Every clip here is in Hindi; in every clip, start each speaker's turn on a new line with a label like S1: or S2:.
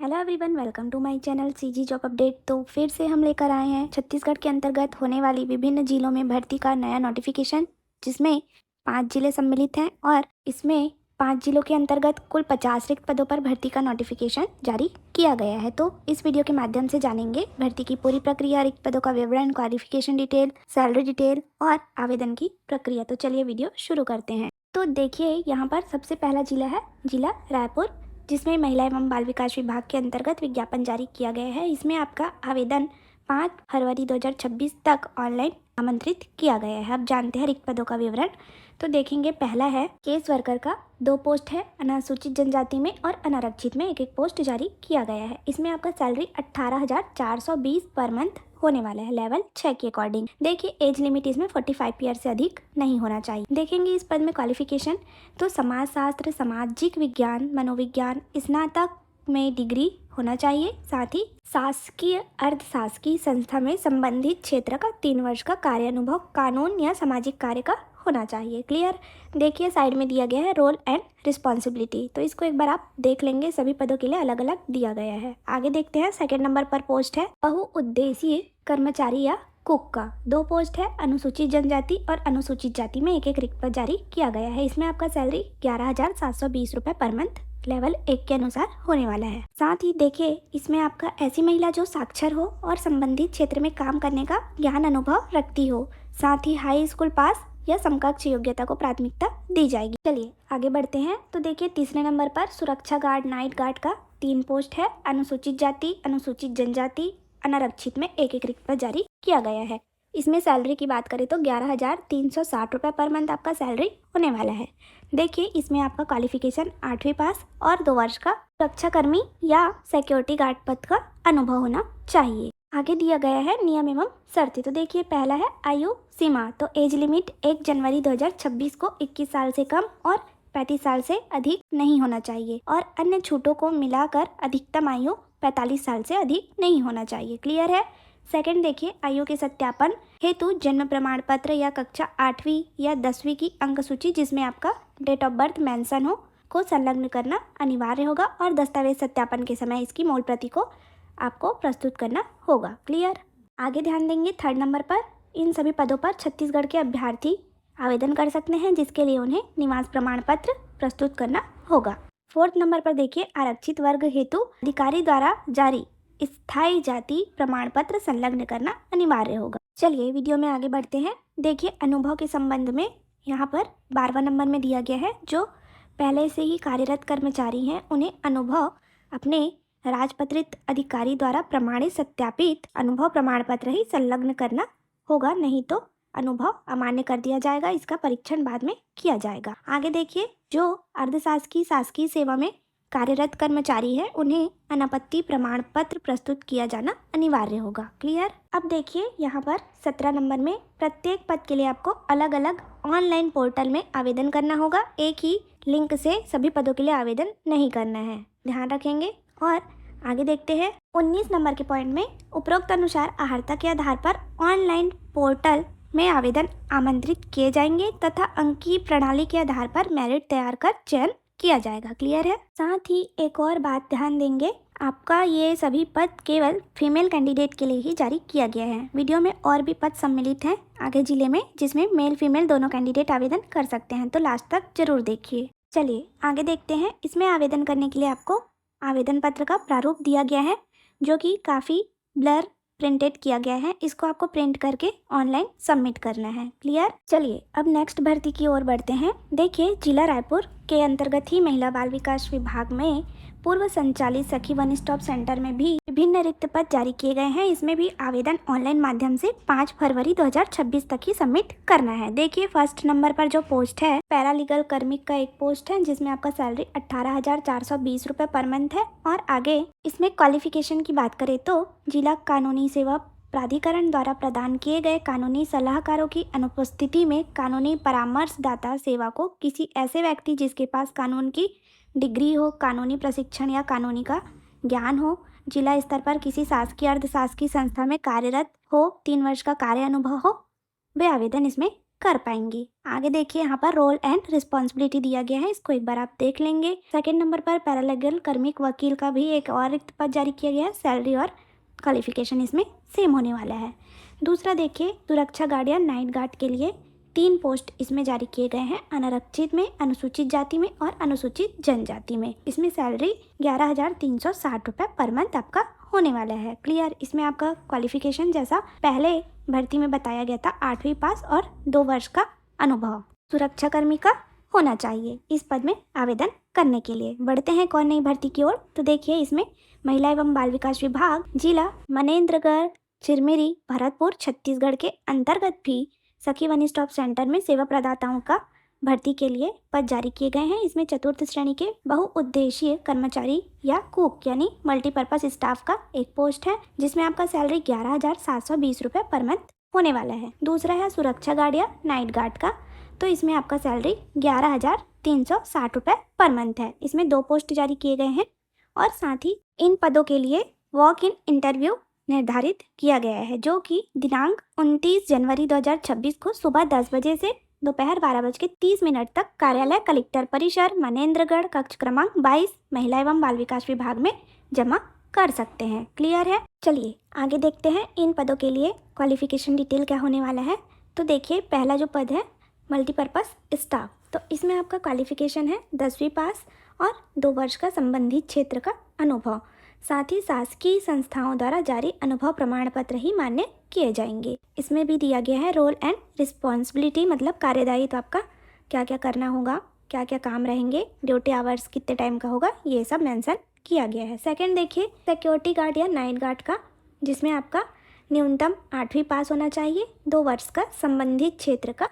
S1: Hello everyone, welcome to my channel CG job update. तो फिर से हम लेकर आए हैं छत्तीसगढ़ के अंतर्गत होने वाली विभिन्न जिलों में भर्ती का नया नोटिफिकेशन, जिसमें 5 जिले सम्मिलित हैं और इसमें 5 जिलों के अंतर्गत कुल 50 रिक्त पदों पर भर्ती का नोटिफिकेशन जारी किया गया है। तो इस वीडियो के माध्यम से जानेंगे भर्ती की पूरी प्रक्रिया, रिक्त पदों का विवरण, क्वालिफिकेशन डिटेल, सैलरी डिटेल और आवेदन की प्रक्रिया। तो चलिए वीडियो शुरू करते हैं। तो देखिए, यहाँ पर सबसे पहला जिला है जिला रायपुर, जिसमें महिला एवं बाल विकास विभाग के अंतर्गत विज्ञापन जारी किया गया है। इसमें आपका आवेदन 5 फरवरी 2026 तक ऑनलाइन आमंत्रित किया गया है। अब जानते हैं रिक्त पदों का विवरण। तो देखेंगे, पहला है केस वर्कर का 2 पोस्ट है। अनुसूचित जनजाति में और अनारक्षित में 1-1 पोस्ट जारी किया गया है। इसमें आपका सैलरी 18,420 पर मंथ होने वाला है, लेवल 6 के अकॉर्डिंग। देखिए, एज लिमिट इसमें 45 ईयर से अधिक नहीं होना चाहिए। देखेंगे इस पद में क्वालिफिकेशन, तो समाजशास्त्र, सामाजिक विज्ञान, मनोविज्ञान, स्नातक में डिग्री होना चाहिए। साथ ही शासकीय अर्धशासकीय संस्था में संबंधित क्षेत्र का 3 वर्ष का कार्य अनुभव कानून या सामाजिक कार्य का होना चाहिए। क्लियर। देखिए, साइड में दिया गया है रोल एंड रिस्पॉन्सिबिलिटी, तो इसको एक बार आप देख लेंगे। सभी पदों के लिए अलग अलग दिया गया है। आगे देखते हैं, सेकंड नंबर पर पोस्ट है बहुउद्देशीय कर्मचारी या कुक का 2 पोस्ट है। अनुसूचित जनजाति और अनुसूचित जाति में 1-1 रिक्त पद जारी किया गया है। इसमें आपका सैलरी 11,720 रुपये पर मंथ लेवल 1 के अनुसार होने वाला है। साथ ही देखिए, इसमें आपका ऐसी महिला जो साक्षर हो और संबंधित क्षेत्र में काम करने का ज्ञान अनुभव रखती हो, साथ ही हाई स्कूल पास या समकक्ष योग्यता को प्राथमिकता दी जाएगी। चलिए आगे बढ़ते हैं। तो देखिए, तीसरे नंबर पर सुरक्षा गार्ड, नाइट गार्ड का 3 पोस्ट है। अनुसूचित जाति, अनुसूचित जनजाति, अनारक्षित में 1-1 रिक्त पद जारी किया गया है। इसमें सैलरी की बात करें तो 11,360 रुपये पर मंथ आपका सैलरी होने वाला है। देखिए, इसमें आपका क्वालिफिकेशन 8वीं पास और 2 वर्ष का सुरक्षाकर्मी या सिक्योरिटी गार्ड पद का अनुभव होना चाहिए। आगे दिया गया है नियम एवं शर्तें। तो देखिए, पहला है आयु सीमा, तो एज लिमिट 1 जनवरी 2026 को 21 साल से कम और 35 साल से अधिक नहीं होना चाहिए और अन्य छूटों को मिलाकर अधिकतम आयु 45 साल से अधिक नहीं होना चाहिए। क्लियर है। सेकंड देखिए, आयु के सत्यापन हेतु जन्म प्रमाण पत्र या कक्षा 8वीं या 10वीं की अंक सूची जिसमें आपका डेट ऑफ बर्थ मेंशन हो को संलग्न करना अनिवार्य होगा और दस्तावेज सत्यापन के समय इसकी मूल प्रति को आपको प्रस्तुत करना होगा। क्लियर। आगे ध्यान देंगे, थर्ड नंबर पर इन सभी पदों पर छत्तीसगढ़ के अभ्यर्थी आवेदन कर सकते हैं, जिसके लिए उन्हें निवास प्रमाण पत्र प्रस्तुत करना होगा। फोर्थ नंबर पर देखिए, आरक्षित वर्ग हेतु अधिकारी द्वारा जारी स्थायी जाति प्रमाण पत्र संलग्न करना अनिवार्य होगा। चलिए वीडियो में आगे बढ़ते हैं। देखिए, अनुभव के संबंध में यहाँ पर 12वां नंबर में दिया गया है। जो पहले से ही कार्यरत कर्मचारी हैं, उन्हें अनुभव अपने राजपत्रित अधिकारी द्वारा प्रमाणित सत्यापित अनुभव प्रमाण पत्र ही संलग्न करना होगा, नहीं तो अनुभव अमान्य कर दिया जाएगा। इसका परीक्षण बाद में किया जाएगा। आगे देखिए, जो अर्धशासकीय शासकीय सेवा में कार्यरत कर्मचारी है, उन्हें अनापत्ति प्रमाण पत्र प्रस्तुत किया जाना अनिवार्य होगा। क्लियर। अब देखिए, यहाँ पर 17 नंबर में प्रत्येक पद के लिए आपको अलग अलग ऑनलाइन पोर्टल में आवेदन करना होगा। एक ही लिंक से सभी पदों के लिए आवेदन नहीं करना है, ध्यान रखेंगे। और आगे देखते हैं, 19 नंबर के पॉइंट में उपरोक्त अनुसार अहर्ता के आधार पर ऑनलाइन पोर्टल में आवेदन आमंत्रित किए जाएंगे तथा अंकीय प्रणाली के आधार पर मेरिट तैयार कर चयन किया जाएगा। क्लियर है। साथ ही एक और बात ध्यान देंगे, आपका ये सभी पद केवल फीमेल कैंडिडेट के लिए ही जारी किया गया है। वीडियो में और भी पद सम्मिलित हैं आगे जिले में, जिसमें मेल फीमेल दोनों कैंडिडेट आवेदन कर सकते हैं, तो लास्ट तक जरूर देखिए। चलिए आगे देखते हैं। इसमें आवेदन करने के लिए आपको आवेदन पत्र का प्रारूप दिया गया है, जो कि काफ़ी ब्लर प्रिंटेड किया गया है। इसको आपको प्रिंट करके ऑनलाइन सबमिट करना है। क्लियर। चलिए अब नेक्स्ट भर्ती की ओर बढ़ते हैं। देखिए, जिला रायपुर के अंतर्गत ही महिला बाल विकास विभाग में पूर्व संचालित सखी वन स्टॉप सेंटर में भी विभिन्न रिक्त पद जारी किए गए हैं। इसमें भी आवेदन ऑनलाइन माध्यम से 5 फरवरी 2026 तक ही सबमिट करना है। देखिए, फर्स्ट नंबर पर जो पोस्ट है पैरालीगल कार्मिक का 1 पोस्ट है, जिसमें आपका सैलरी 18,420 रुपये पर मंथ है। और आगे इसमें क्वालिफिकेशन की बात करें तो जिला कानूनी सेवा प्राधिकरण द्वारा प्रदान किए गए कानूनी सलाहकारों की अनुपस्थिति में कानूनी परामर्शदाता सेवा को किसी ऐसे व्यक्ति जिसके पास कानून की डिग्री हो, कानूनी प्रशिक्षण या कानूनी का ज्ञान हो, जिला स्तर पर किसी शासकीय अर्धशासकीय संस्था में कार्यरत हो, 3 वर्ष का कार्य अनुभव हो, वे आवेदन इसमें कर पाएंगे। आगे देखिए यहाँ पर रोल एंड रिस्पॉन्सिबिलिटी दिया गया है, इसको एक बार आप देख लेंगे। सेकंड नंबर पर पैरालीगल कार्मिक वकील का भी एक और रिक्त पद जारी किया गया है। सैलरी और क्वालिफिकेशन इसमें सेम होने वाला है। दूसरा देखिए सुरक्षा गार्डियन नाइट गार्ड के लिए 3 पोस्ट इसमें जारी किए गए हैं, अनारक्षित में, अनुसूचित जाति में और अनुसूचित जनजाति में। इसमें सैलरी 11,360 रुपये पर मंथ आपका होने वाला है। क्लियर। इसमें आपका क्वालिफिकेशन जैसा पहले भर्ती में बताया गया था 8वीं पास और 2 वर्ष का अनुभव सुरक्षाकर्मी का होना चाहिए इस पद में आवेदन करने के लिए। बढ़ते हैं कौन नई भर्ती की ओर। तो देखिए इसमें महिला एवं बाल विकास विभाग जिला मनेन्द्रगढ़ चिरमिरी भरतपुर छत्तीसगढ़ के अंतर्गत भी सखी वन स्टॉप सेंटर में सेवा प्रदाताओं का भर्ती के लिए पद जारी किए गए हैं। इसमें चतुर्थ श्रेणी के बहुउद्देशीय कर्मचारी या कुक यानी मल्टीपर्पज स्टाफ का एक पोस्ट है, जिसमें आपका सैलरी 11,720 रुपये पर मंथ होने वाला है। दूसरा है सुरक्षा गार्ड या नाइट गार्ड का, तो इसमें आपका सैलरी 11,360 रुपये पर मंथ है। इसमें 2 पोस्ट जारी किए गए हैं और साथ ही इन पदों के लिए वॉक इन इंटरव्यू निर्धारित किया गया है, जो कि दिनांक 29 जनवरी 2026 को सुबह 10 बजे से दोपहर 12:30 तक कार्यालय कलेक्टर परिसर मनेन्द्रगढ़ कक्ष क्रमांक 22 महिला एवं बाल विकास विभाग में जमा कर सकते हैं। क्लियर है। चलिए आगे देखते हैं इन पदों के लिए क्वालिफिकेशन डिटेल क्या होने वाला है। तो देखिए पहला जो पद है मल्टीपर्पज स्टाफ, तो इसमें आपका क्वालिफिकेशन है 10वीं पास और 2 वर्ष का संबंधित क्षेत्र का अनुभव। साथ ही शासकीय संस्थाओं द्वारा जारी अनुभव प्रमाण पत्र ही मान्य किए जाएंगे। इसमें भी दिया गया है रोल एंड रिस्पॉन्सिबिलिटी, मतलब कार्यदायित्व आपका क्या क्या करना होगा, क्या क्या काम रहेंगे, ड्यूटी आवर्स कितने टाइम का होगा, ये सब मेंशन किया गया है। सेकंड देखिए सिक्योरिटी गार्ड या नाइट गार्ड का, जिसमें आपका न्यूनतम 8वीं पास होना चाहिए, 2 वर्ष का संबंधित क्षेत्र का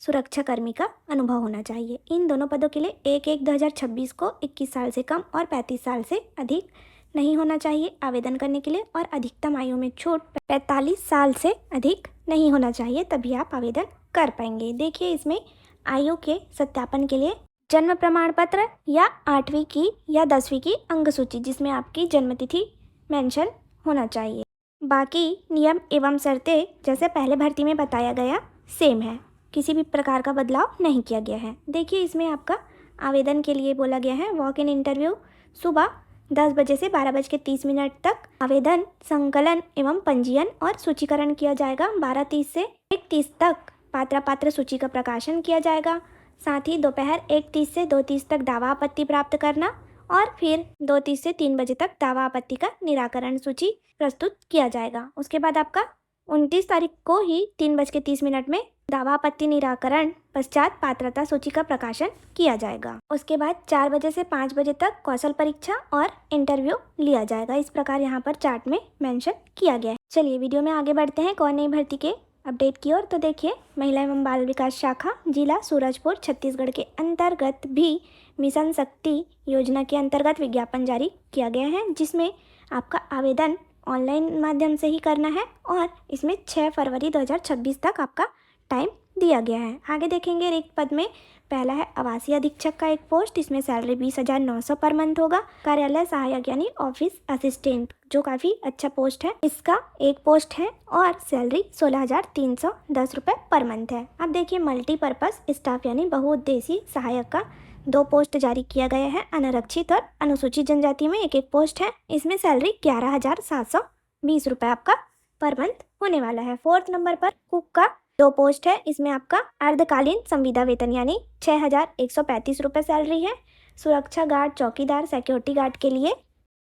S1: सुरक्षाकर्मी का अनुभव होना चाहिए। इन दोनों पदों के लिए 1/1/2026 को 21 साल से कम और 35 साल से अधिक नहीं होना चाहिए आवेदन करने के लिए, और अधिकतम आयु में छूट 45 साल से अधिक नहीं होना चाहिए, तभी आप आवेदन कर पाएंगे। देखिए इसमें आयु के सत्यापन के लिए जन्म प्रमाण पत्र या 8वीं की या 10वीं की अंक सूची, जिसमें आपकी जन्मतिथि मेंशन होना चाहिए। बाकी नियम एवं शर्तें जैसे पहले भर्ती में बताया गया सेम है, किसी भी प्रकार का बदलाव नहीं किया गया है। देखिए इसमें आपका आवेदन के लिए बोला गया है वॉक इन इंटरव्यू सुबह 10 बजे से 12:30 तक आवेदन संकलन एवं पंजीयन और सूचीकरण किया जाएगा। 12:30 से 1:30 तक पात्र सूची का प्रकाशन किया जाएगा। साथ ही दोपहर 1:30 से 2:30 तक दावा आपत्ति प्राप्त करना और फिर 2:30 से 3 बजे तक दावा आपत्ति का निराकरण सूची प्रस्तुत किया जाएगा। उसके बाद आपका 29 तारीख को ही 3:30 में दावा आपत्ति निराकरण पश्चात पात्रता सूची का प्रकाशन किया जाएगा। उसके बाद 4 बजे से 5 बजे तक कौशल परीक्षा और इंटरव्यू लिया जाएगा। इस प्रकार यहाँ पर चार्ट में मेंशन किया गया है। चलिए वीडियो में आगे बढ़ते हैं कौन नई भर्ती के अपडेट की ओर। तो देखिए महिला एवं बाल विकास शाखा जिला सूरजपुर छत्तीसगढ़ के अंतर्गत भी मिशन शक्ति योजना के अंतर्गत विज्ञापन जारी किया गया है, जिसमें आपका आवेदन ऑनलाइन माध्यम से ही करना है और इसमें 6 फरवरी 2026 तक आपका टाइम दिया गया है। आगे देखेंगे रिक्त पद में पहला है आवासीय अधीक्षक का एक पोस्ट, इसमें सैलरी 20,900 पर मंथ होगा। कार्यालय सहायक यानी ऑफिस असिस्टेंट, जो काफ़ी अच्छा पोस्ट है, इसका एक पोस्ट है और सैलरी 16,310 रुपये पर मंथ है। अब देखिए मल्टीपर्पज स्टाफ यानी बहुउद्देशीय सहायक का 2 पोस्ट जारी किया गया है। अनारक्षित और अनुसूचित जनजाति में एक पोस्ट है। इसमें सैलरी 11,720 रुपये आपका पर मंथ होने वाला है। 4th नंबर पर कुक का 2 पोस्ट है। इसमें आपका अर्धकालीन संविदा वेतन यानी 6,135 रुपये सैलरी है। सुरक्षा गार्ड, चौकीदार, सिक्योरिटी गार्ड के लिए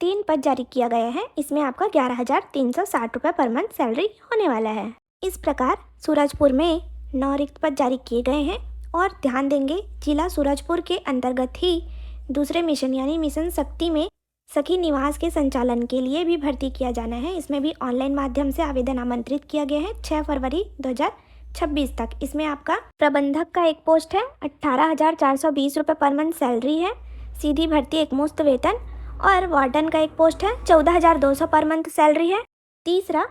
S1: 3 पद जारी किया गया है। इसमें आपका 11,360 रुपये पर मंथ सैलरी होने वाला है। इस प्रकार सूरजपुर में 9 रिक्त पद जारी किए गए हैं और ध्यान देंगे जिला सूरजपुर के अंतर्गत ही दूसरे मिशन यानी मिशन शक्ति में सखी निवास के संचालन के लिए भी भर्ती किया जाना है। इसमें भी ऑनलाइन माध्यम से आवेदन आमंत्रित किया गया है 6 फरवरी 2026 तक। इसमें आपका प्रबंधक का एक पोस्ट है, 18,420 रुपये पर मंथ सैलरी है, सीधी भर्ती एकमुश्त वेतन, और वार्डन का एक पोस्ट है, 14,200 पर मंथ सैलरी है। तीसरा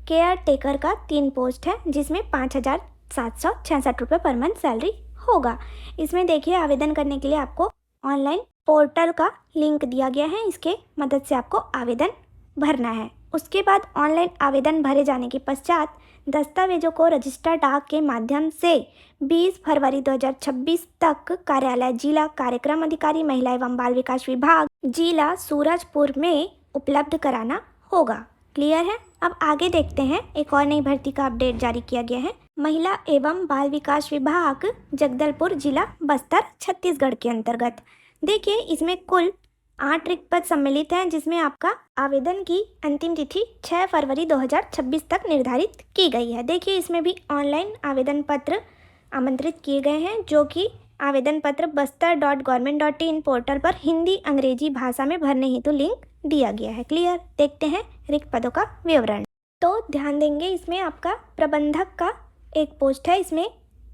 S1: केयर टेकर का 3 पोस्ट है, जिसमें 5,766 रुपये पर मंथ सैलरी होगा। इसमें देखिए आवेदन करने के लिए आपको ऑनलाइन पोर्टल का लिंक दिया गया है, इसके मदद से आपको आवेदन भरना है। उसके बाद ऑनलाइन आवेदन भरे जाने के पश्चात दस्तावेजों को रजिस्टर डाक के माध्यम से 20 फरवरी 2026 तक कार्यालय जिला कार्यक्रम अधिकारी महिला एवं बाल विकास विभाग जिला सूरजपुर में उपलब्ध कराना होगा। क्लियर है। अब आगे देखते हैं, एक और नई भर्ती का अपडेट जारी किया गया है। महिला एवं बाल विकास विभाग जगदलपुर जिला बस्तर छत्तीसगढ़ के अंतर्गत। देखिए इसमें कुल 8 रिक्त पद सम्मिलित हैं, जिसमें आपका आवेदन की अंतिम तिथि 6 फरवरी 2026 तक निर्धारित की गई है। देखिए इसमें भी ऑनलाइन आवेदन पत्र आमंत्रित किए गए हैं, जो कि आवेदन पत्र bastar.government.in पोर्टल पर हिंदी अंग्रेजी भाषा में भरने हेतु लिंक दिया गया है। क्लियर। देखते हैं रिक्त पदों का विवरण। तो ध्यान देंगे, इसमें आपका प्रबंधक का एक पोस्ट है, इसमें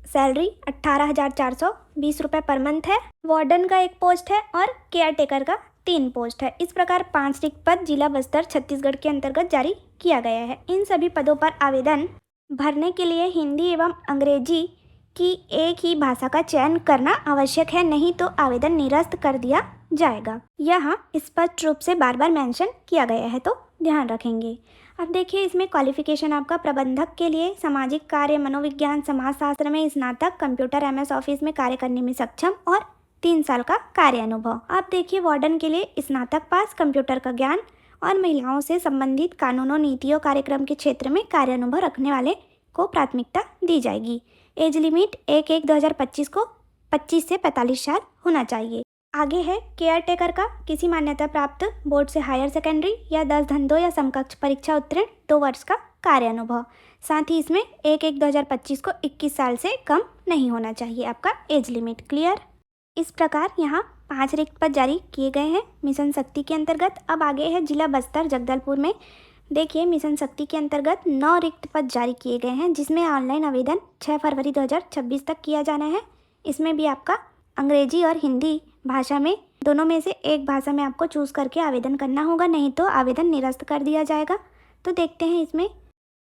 S1: सैलरी 18,420 रुपये पर मंथ है। वार्डन का एक पोस्ट है और केयर टेकर का 3 पोस्ट है। इस प्रकार 5 रिक्त पद जिला बस्तर छत्तीसगढ़ के अंतर्गत जारी किया गया है। इन सभी पदों पर आवेदन भरने के लिए हिंदी एवं अंग्रेजी की एक ही भाषा का चयन करना आवश्यक है, नहीं तो आवेदन निरस्त कर दिया जाएगा। यहाँ स्पष्ट रूप से बार बार मेंशन किया गया है, तो ध्यान रखेंगे। अब देखिए इसमें क्वालिफिकेशन आपका प्रबंधक के लिए सामाजिक कार्य, मनोविज्ञान, समाजशास्त्र में स्नातक, कंप्यूटर MS ऑफिस में कार्य करने में सक्षम और 3 साल का कार्य अनुभव। अब देखिए वार्डन के लिए स्नातक पास, कंप्यूटर का ज्ञान और महिलाओं से संबंधित कानूनों, नीतियों, कार्यक्रम के क्षेत्र में कार्य अनुभव रखने वाले को प्राथमिकता दी जाएगी। एज लिमिट 1/1/2025 को 25 से 45 साल होना चाहिए। आगे है केयर टेकर का किसी मान्यता प्राप्त बोर्ड से हायर सेकेंडरी या 10 धंधों या समकक्ष परीक्षा उत्तीर्ण 2 वर्ष का कार्य अनुभव। साथ ही इसमें 1/1/2025 को 21 साल से कम नहीं होना चाहिए आपका एज लिमिट। क्लियर। इस प्रकार यहाँ 5 रिक्त पद जारी किए गए हैं मिशन शक्ति के अंतर्गत। अब आगे है जिला बस्तर जगदलपुर में। देखिए मिशन शक्ति के अंतर्गत 9 रिक्त पद जारी किए गए हैं, जिसमें ऑनलाइन आवेदन 6 फरवरी 2026 तक किया जाना है। इसमें भी आपका अंग्रेजी और हिंदी भाषा में दोनों में से एक भाषा में आपको चूज़ करके आवेदन करना होगा, नहीं तो आवेदन निरस्त कर दिया जाएगा। तो देखते हैं इसमें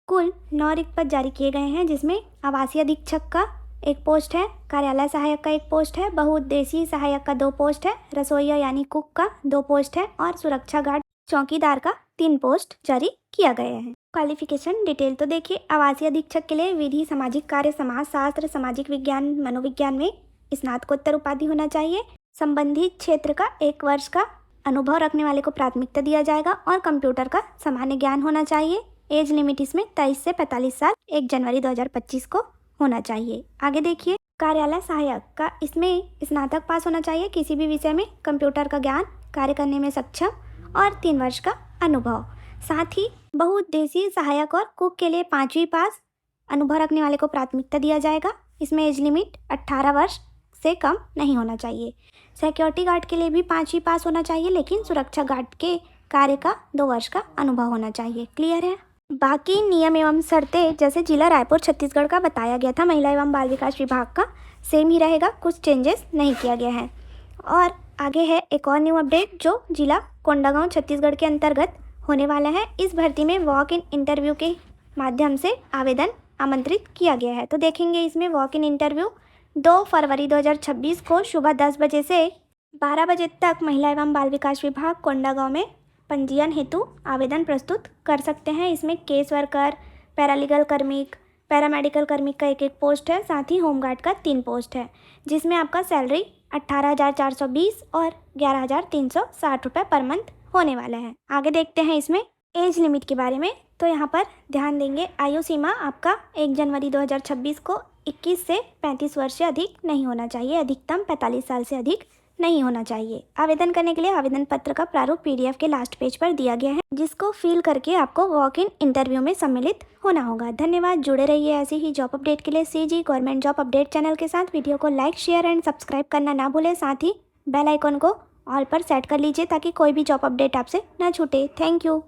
S1: कुल 9 रिक्त पद जारी किए गए हैं, जिसमें आवासीय अधीक्षक का एक पोस्ट है, कार्यालय सहायक का एक पोस्ट है, बहुउद्देशीय सहायक का 2 पोस्ट है, रसोइया यानी कुक का 2 पोस्ट है और सुरक्षा गार्ड चौकीदार का 3 पोस्ट जारी किया गया है। क्वालिफिकेशन डिटेल तो देखिए आवासीय अधीक्षक के लिए विधि, सामाजिक कार्य, समाजशास्त्र, सामाजिक विज्ञान, मनोविज्ञान में स्नातकोत्तर उपाधि होना चाहिए। संबंधित क्षेत्र का 1 वर्ष का अनुभव रखने वाले को प्राथमिकता दिया जाएगा और कंप्यूटर का सामान्य ज्ञान होना चाहिए। एज लिमिट इसमें 23 से 45 साल 1 जनवरी 2025 को होना चाहिए। आगे देखिए कार्यालय सहायक का, इसमें स्नातक पास होना चाहिए किसी भी विषय में, कंप्यूटर का ज्ञान, कार्य करने में सक्षम और 3 वर्ष का अनुभव। साथ ही बहुउद्देशीय सहायक और कुक के लिए 5वीं पास अनुभव रखने वाले को प्राथमिकता दिया जाएगा। इसमें एज लिमिट 18 वर्ष से कम नहीं होना चाहिए। सिक्योरिटी गार्ड के लिए भी 5वीं पास होना चाहिए, लेकिन सुरक्षा गार्ड के कार्य का 2 वर्ष का अनुभव होना चाहिए। क्लियर है। बाकी नियम एवं शर्तें जैसे जिला रायपुर छत्तीसगढ़ का बताया गया था महिला एवं बाल विकास विभाग का, सेम ही रहेगा, कुछ चेंजेस नहीं किया गया है। और आगे है एक और न्यू अपडेट जो जिला कोंडागांव छत्तीसगढ़ के अंतर्गत होने वाला है। इस भर्ती में वॉक इन इंटरव्यू के माध्यम से आवेदन आमंत्रित किया गया है। तो देखेंगे इसमें वॉक इन इंटरव्यू 2 फरवरी 2026 को सुबह 10 बजे से 12 बजे तक महिला एवं बाल विकास विभाग कोंडागांव में पंजीयन हेतु आवेदन प्रस्तुत कर सकते हैं। इसमें केस वर्कर, पैरालीगल कार्मिक, पैरामेडिकल कार्मिक का 1 पोस्ट है, साथ ही होमगार्ड का 3 पोस्ट है, जिसमें आपका सैलरी 18,420 और 11,360 रुपये पर मंथ होने वाला है। आगे देखते हैं इसमें एज लिमिट के बारे में। तो यहाँ पर ध्यान देंगे आयु सीमा आपका 1 जनवरी 2026 को 21 से 35 वर्ष से अधिक नहीं होना चाहिए, अधिकतम 45 साल से अधिक नहीं होना चाहिए। आवेदन करने के लिए आवेदन पत्र का प्रारूप PDF के लास्ट पेज पर दिया गया है, जिसको फिल करके आपको वॉक इन इंटरव्यू में सम्मिलित होना होगा। धन्यवाद। जुड़े रहिए ऐसे ही जॉब अपडेट के लिए CG government job update channel के साथ। वीडियो को लाइक, शेयर एंड सब्सक्राइब करना ना भूलें। साथ ही बेल आइकन को ऑल पर सेट कर लीजिए ताकि कोई भी जॉब अपडेट आपसे ना छूटे। Thank you.